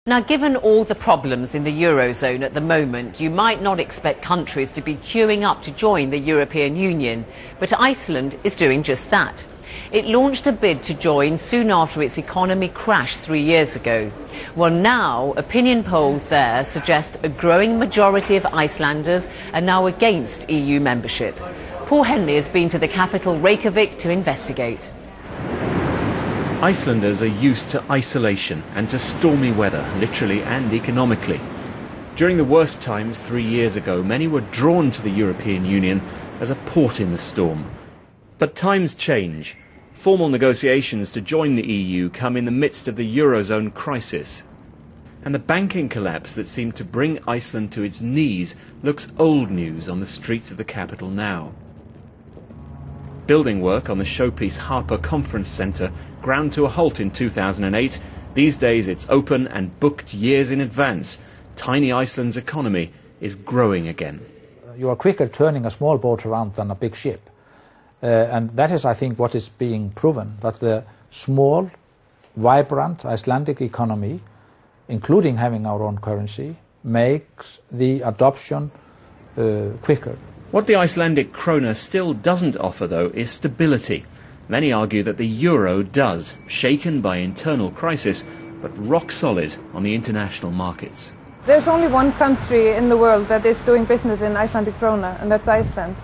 Now, given all the problems in the Eurozone at the moment, you might not expect countries to be queuing up to join the European Union, but Iceland is doing just that. It launched a bid to join soon after its economy crashed 3 years ago. Well, now, opinion polls there suggest a growing majority of Icelanders are now against EU membership. Paul Henley has been to the capital Reykjavik to investigate. Icelanders are used to isolation and to stormy weather, literally and economically. During the worst times 3 years ago, many were drawn to the European Union as a port in the storm. But times change. Formal negotiations to join the EU come in the midst of the Eurozone crisis. And the banking collapse that seemed to bring Iceland to its knees looks old news on the streets of the capital now. Building work on the showpiece Harper Conference Centre ground to a halt in 2008. These days it's open and booked years in advance. Tiny Iceland's economy is growing again. You are quicker turning a small boat around than a big ship. And that is, I think, what is being proven, that the small, vibrant Icelandic economy, including having our own currency, makes the adoption quicker. What the Icelandic krona still doesn't offer, though, is stability. Many argue that the euro does, shaken by internal crisis, but rock solid on the international markets. There's only one country in the world that is doing business in Icelandic krona, and that's Iceland.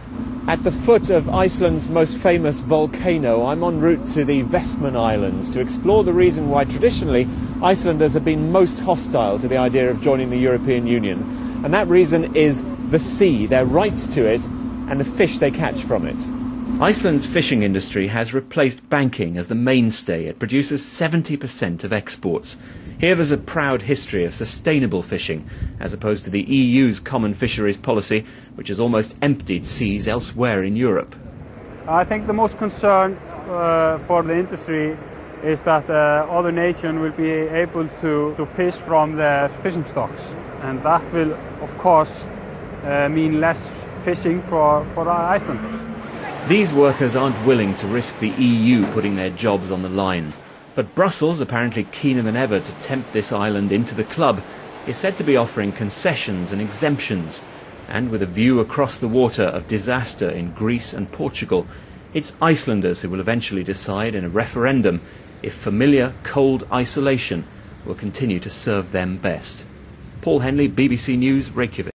At the foot of Iceland's most famous volcano, I'm en route to the Vestmann Islands to explore the reason why traditionally Icelanders have been most hostile to the idea of joining the European Union. And that reason is the sea, their rights to it, and the fish they catch from it. Iceland's fishing industry has replaced banking as the mainstay. It produces 70% of exports. Here there's a proud history of sustainable fishing, as opposed to the EU's common fisheries policy, which has almost emptied seas elsewhere in Europe. I think the most concern for the industry is that other nations will be able to fish from the fishing stocks, and that will, of course, mean less fishing for Icelanders. These workers aren't willing to risk the EU putting their jobs on the line. But Brussels, apparently keener than ever to tempt this island into the club, is said to be offering concessions and exemptions. And with a view across the water of disaster in Greece and Portugal, it's Icelanders who will eventually decide in a referendum if familiar cold isolation will continue to serve them best. Paul Henley, BBC News, Reykjavik.